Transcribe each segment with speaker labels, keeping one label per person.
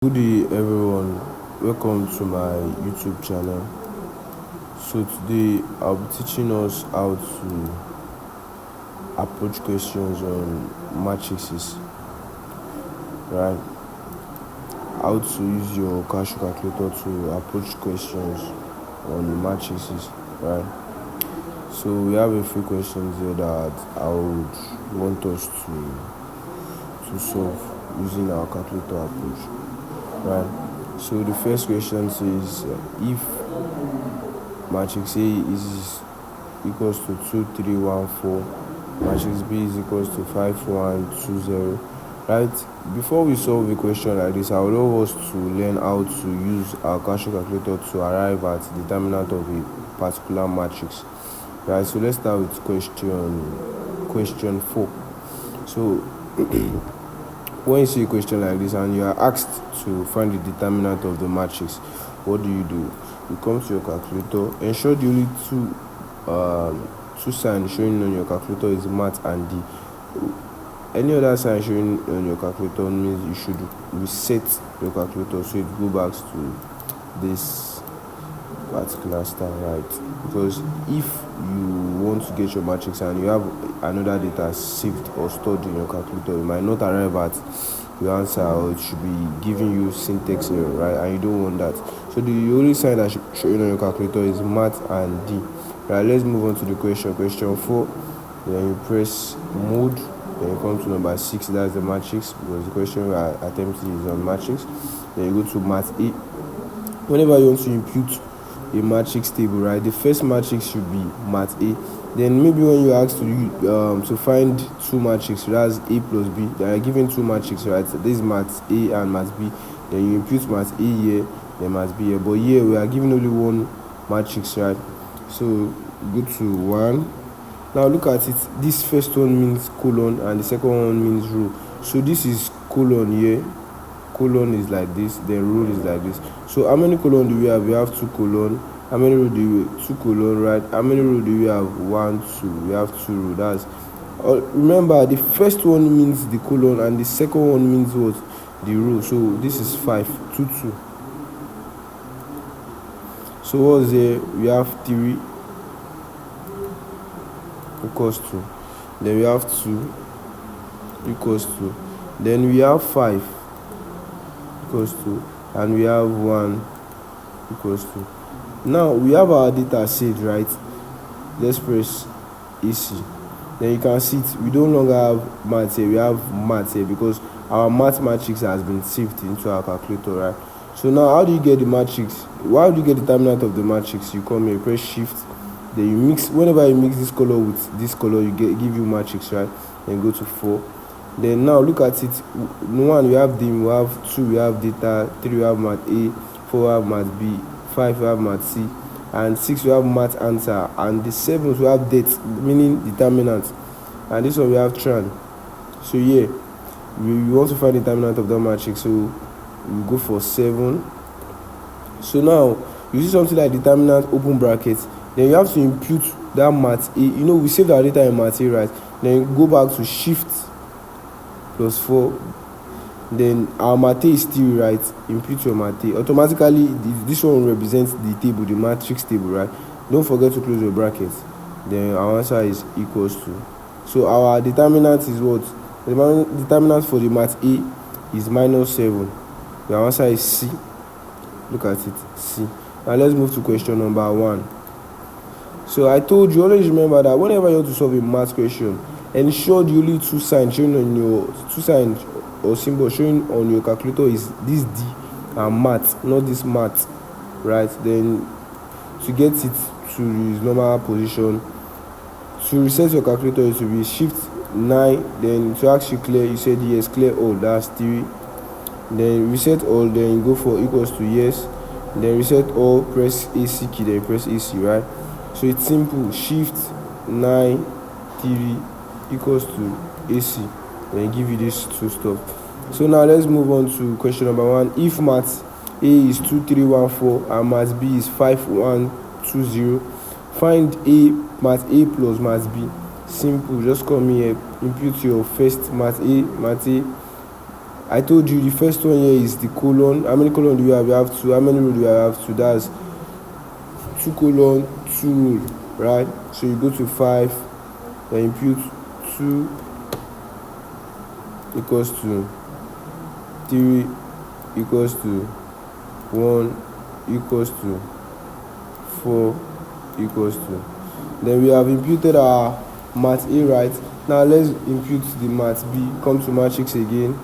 Speaker 1: Good day everyone, welcome to my YouTube channel. So today I'll be teaching us how to approach questions on matrices, right? How to use your calculator to approach questions on matrices, right? So we have a few questions here that I would want us to solve using our calculator approach. Right. So the first question says if matrix A is equals to 2, 3, 1, 4, matrix B is equals to 5, 1, 2, 0. Right. Before we solve a question like this, I would love us to learn how to use our calculator to arrive at the determinant of a particular matrix. Right. So let's start with question 4. So when you see a question like this and you are asked to find the determinant of the matrix, what do? You come to your calculator, ensure the only two signs showing on your calculator is mat and D. Any other sign showing on your calculator means you should reset your calculator so it goes back to this particular style, right? Because if you want to get your matrix and you have another data saved or stored in your calculator, you might not arrive at your answer, or it should be giving you syntax error, right? And you don't want that. So the only sign that should show on your calculator is mat and D. Right, let's move on to the question 4. Then you press mode, then you come to number 6, that's the matrix, because the question we are attempting is on matrix. Then you go to mat A. Whenever you want to impute a matrix table, right, the first matrix should be mat A. Then maybe when you ask to find two matrices, that's A plus B, they are given two matrices, right? So this is mat A and mat B. Then you impute mat A here, then mat B here. But here we are given only one matrix, right? So go to 1. Now look at it. This first one means colon and the second one means row. So this is colon here. Colon is like this, then row is like this. So how many colon do we have? We have 2 colon. How many row do we 2 colon, right? How many row do we have? 1, 2. We have 2 row. That's remember, the first one means the colon and the second one means what? The row. So this is 5, 2, 2. So what's there? We have 3 equals to. Then we have 2 equals to. Then we have 5 equals to, and we have 1 equals to. Now we have our data saved, right? Let's press AC. Then you can see it, we no longer have math here, we have math here because our math matrix has been saved into our calculator, right? So now how do you get the matrix? Why do you get the determinant of the matrix? You come here, press shift, then you mix. Whenever you mix this color with this color, you give you matrix, right? Then go to 4. Then now look at it. 1 we have dim, we have 2 we have data, 3 we have math A, 4 we have math B, 5 we have math C, and 6 we have math answer, and the 7th we have date, meaning determinant, and this one we have tran. So yeah, we want to find the determinant of that matrix, so we go for 7. So now you see something like determinant open bracket, then you have to impute that math A. We saved our data in math A, right? Then go back to shift plus 4. Then our math is still right. Impute your math. Automatically, this one represents the table, the matrix table, right? Don't forget to close your bracket. Then our answer is equals to. So our determinant is what? The determinant for the math A is -7. The answer is C. Look at it, C. Now let's move to question number 1. So I told you, always remember that whenever you want to solve a math question, ensure the only two signs showing on your or symbol showing on your calculator is this D and math, not this math, right? Then to get it to its normal position, to reset your calculator, it will be shift 9. Then to ask you clear, you said yes, clear all, that's 3. Then reset all, then you go for equals to yes. Then reset all, press AC key, then press AC, right? So it's simple. Shift 9, 3 equals to AC, then give you this 2 stuff. So now let's move on to question number 1. If math A is 2, 3, 1, 4 and math B is 5, 1, 2, 0, find math A plus math B. Simple. Just come here, impute your first math A, I told you the first one here is the colon. How many colon do you have? You have 2. How many row do you have? 2. That's 2 colon 2 row, right? So you go to 5, then impute 2 equals to 3 equals to 1 equals to 4 equals to. Then we have imputed our mat A, right? Now let's impute the mat B. Come to matrix again,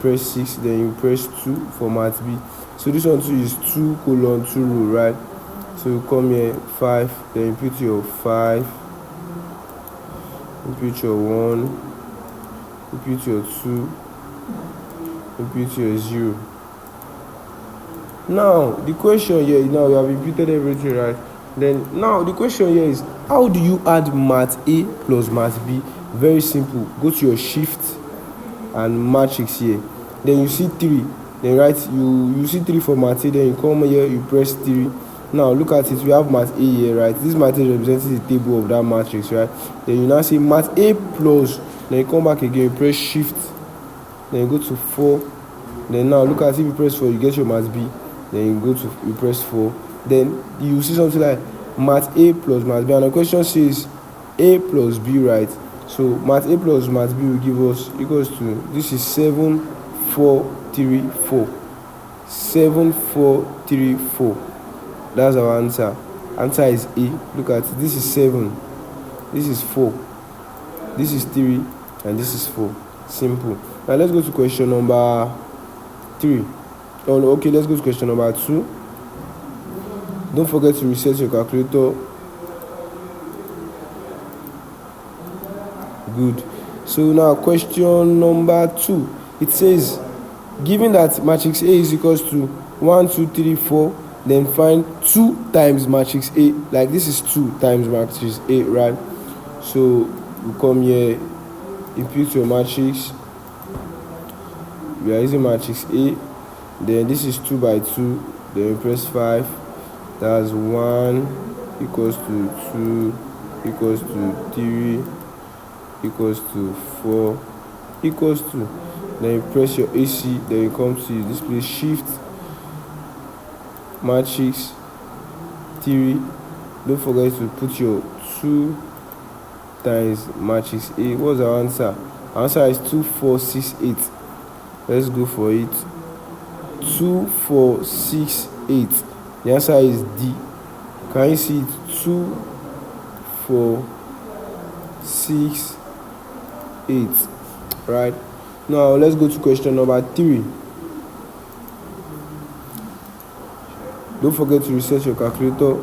Speaker 1: press 6, then you press 2 for mat B. So this one too is 2 colon 2 row, right? So you come here 5, then impute your 5, impute your 1, impute your 2, impute your 0. Now the question here, now we have imputed everything, right? Then now the question here is, how do you add mat A plus mat B? Very simple. Go to your shift and matrix here, then you see 3, then write you see 3 for mat A, then you come here, you press 3. Now look at it, we have mat A here, right? This matrix represents the table of that matrix, right? Then you now say mat A plus, then you come back again, you press shift, then you go to 4. Then now look at it, if you press 4, you get your mat B, then you press 4, then you see something like mat A plus mat B, and the question says A plus B, right? So mat A plus mat B will give us equals to, this is 7 4 3 4, 7 4 3 4. That's our answer. Answer is A. Look at it. This is 7, this is 4, this is 3, and this is 4. Simple. Now let's go to question number 3. Okay, let's go to question number 2. Don't forget to reset your calculator. Good. So now question number 2. It says, given that matrix A is equals to 1 2 3 4, then find 2 times matrix A. Like this is 2 times matrix A, right? So you come here, impute your matrix. We are using matrix A. Then this is 2 by 2. Then you press 5. That's 1 equals to 2 equals to 3 equals to 4 equals to. Then you press your AC. Then you come to this place, shift matrix 3. Don't forget to put your 2 times matrix A. What's our answer? Our answer is 2 4 6 8. Let's go for it. 2 4 6 8. The answer is D. Can you see it? 2 4 6 8. Right? Now let's go to question number 3. Don't forget to reset your calculator.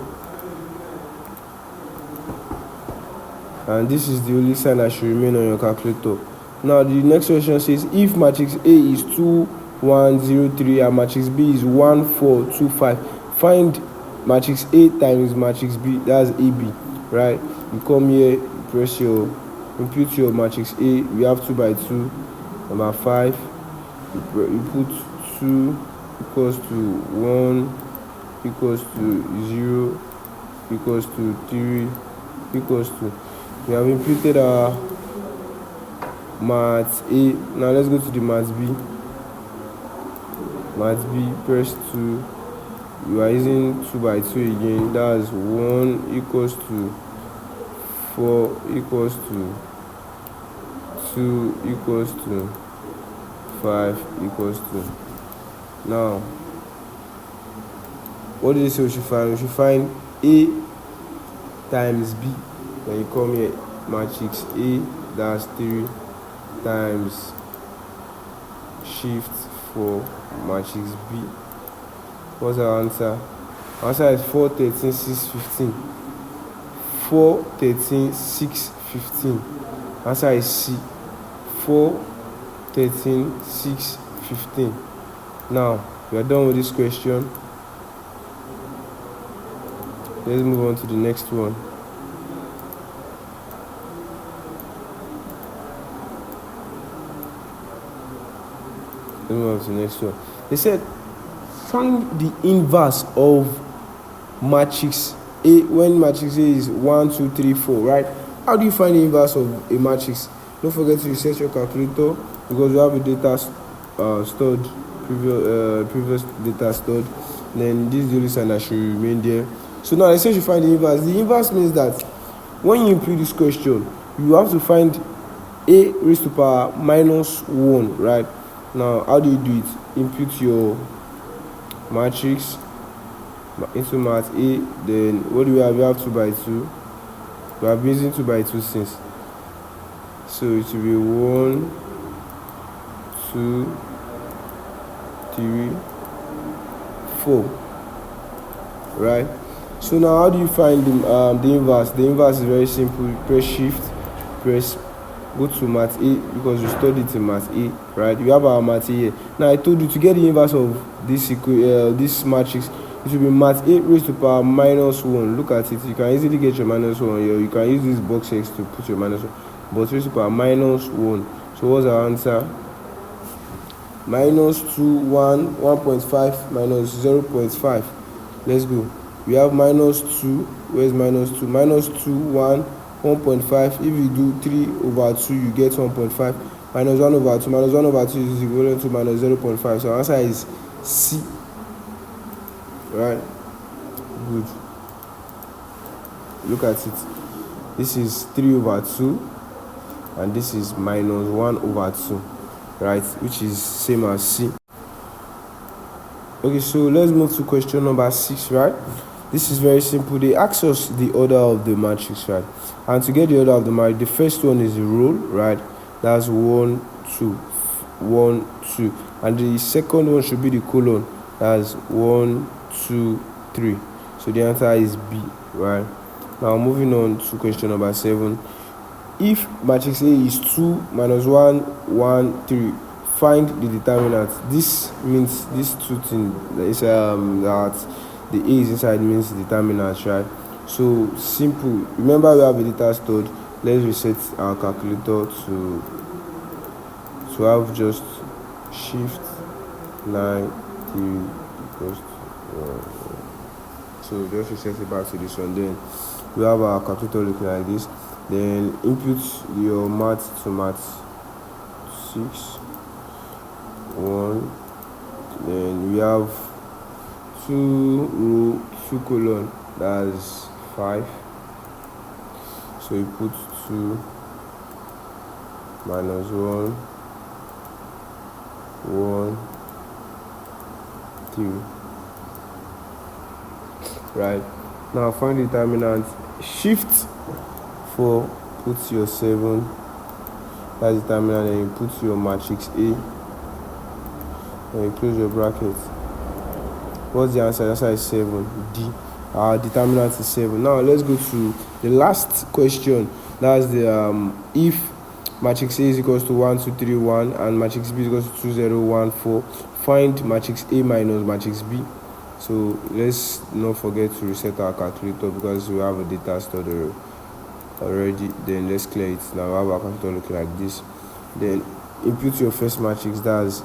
Speaker 1: And this is the only sign that should remain on your calculator. Now the next question says, if matrix A is 2 1 0 3 and matrix B is 1 4 2 5, find matrix A times matrix B. That's AB, right? You come here, you press your, impute your matrix A. We have 2 by 2. Number 5, you put 2 equals to 1 equals to 0 equals to 3 equals to. We have imputed our mat A. Now let's go to the mat B. Mat B, press 2. You are using 2 by 2 again. That's 1 equals to 4 equals to 2 equals to 5 equals to. Now what did they say we should find? We should find A times B. When you come here, matrix A, that's 3 times shift for matrix B. What's our answer? Our answer is 4 13 6 15. 4 13 6 15. Answer is C. 4 13 6 15. Now we are done with this question. Let's move on to the next one. Let's move on to the next one. They said, find the inverse of matrix A when matrix A is 1 2 3 4, right? How do you find the inverse of a matrix? Don't forget to reset your calculator because you have a data stored, previous data stored, then this is the only sign that should remain there. So now let's say you find the inverse. The inverse means that when you input this question, you have to find a raised to power minus 1, right? Now how do you do it? Input your matrix into math A, then what do we have? We have 2 by 2. We have been using 2 by 2 since, so it will be 1, 2, 3, 4, right? So now how do you find the inverse? The inverse is very simple. Press shift, go to math A, because we studied in math A, right? You have our math A here. Now I told you to get the inverse of this matrix, it will be math A raised to power minus 1. Look at it. You can easily get your minus 1 here. You can use this box X to put your minus 1, but raised to power minus 1. So what's our answer? Minus 2, 1, 1.5 minus 0.5. Let's go. We have minus 2. Where's minus 2? Minus 2, 1, 1.5. If you do 3 over 2, you get 1.5. Minus 1 over 2. Minus 1 over 2 is equivalent to minus 0.5. So our answer is C. Right? Good. Look at it. This is 3 over 2. And this is minus 1 over 2. Right? Which is same as C. Okay, so let's move to question number 6, right? This is very simple. They ask us the order of the matrix, right? And to get the order of the matrix, the first one is the row, right? That's 1, 2, 1, 2. And the second one should be the column. That's 1, 2, 3. So the answer is B, right? Now moving on to question number 7. If matrix A is 2 minus 1, 1, 3, find the determinant. This means these two things is that the A is inside means determinant, right? So simple. Remember we have the data stored. Let's reset our calculator to have just shift 9 3 equals to 1. So just reset it back to this one. Then we have our calculator looking like this. Then input your math to math 6, 1. Then we have 2 row, 2 colon, that's 5. So you put 2 minus 1, 1, 3. Right, now find the determinant. Shift 4, put your 7, that's the determinant, and you put your matrix A, and you close your bracket. What's the answer? The answer is 7, D. Our determinant is 7. Now let's go to the last question. That's the if matrix A is equals to 1, 2, 3, 1 and matrix B is equals to 2, 0, 1, 4, find matrix A minus matrix B. So let's not forget to reset our calculator because we have a data stored already. Then let's clear it. Now we have our calculator looking like this. Then input your first matrix, that's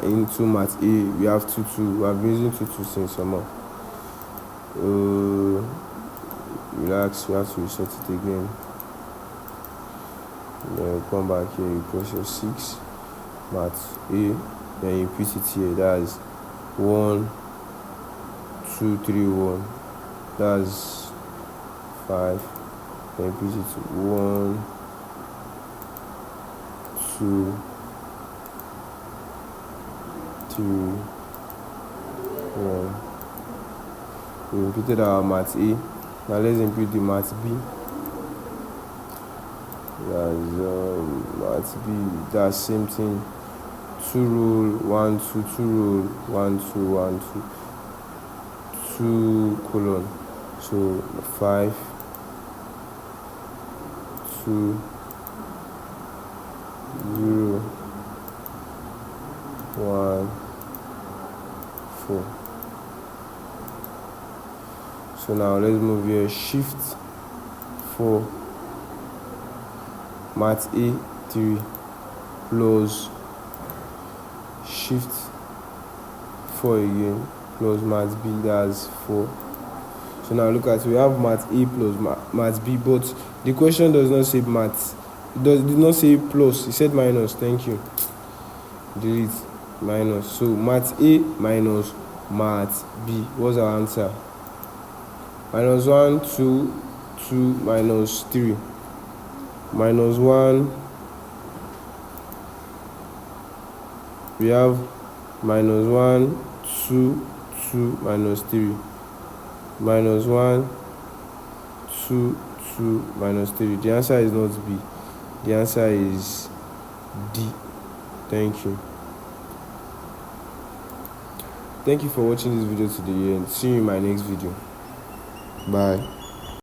Speaker 1: into math A. We have 2, 2. We have been using 2, 2 since summer. Relax, we have to reset it again. Then you come back here, you press your 6, math A, then you put it here, that's 1, 2, 3, 1, that's 5, then you put it 1, 2, 3, 1. We inputted our math A. Now let's input the math B. That's math B. That's same thing. 2 rule, 1, 2, 2 rule, 1, 2, 1, 2, 2 colon. So 5, 2, 0, 1, 4. So now let's move here. Shift 4, math A 3 plus shift 4 again plus math B, that's 4. So now look at, we have math A plus math B, but the question does not say math. It did not say plus, it said minus. Thank you. delete, minus. So mat A minus mat B. What's our answer? Minus 1, 2, 2 minus 3. Minus 1, we have minus 1, 2, 2 minus 3. Minus 1, 2, 2 minus 3. The answer is not B. The answer is D. Thank you. Thank you for watching this video to the end. See you in my next video. Bye.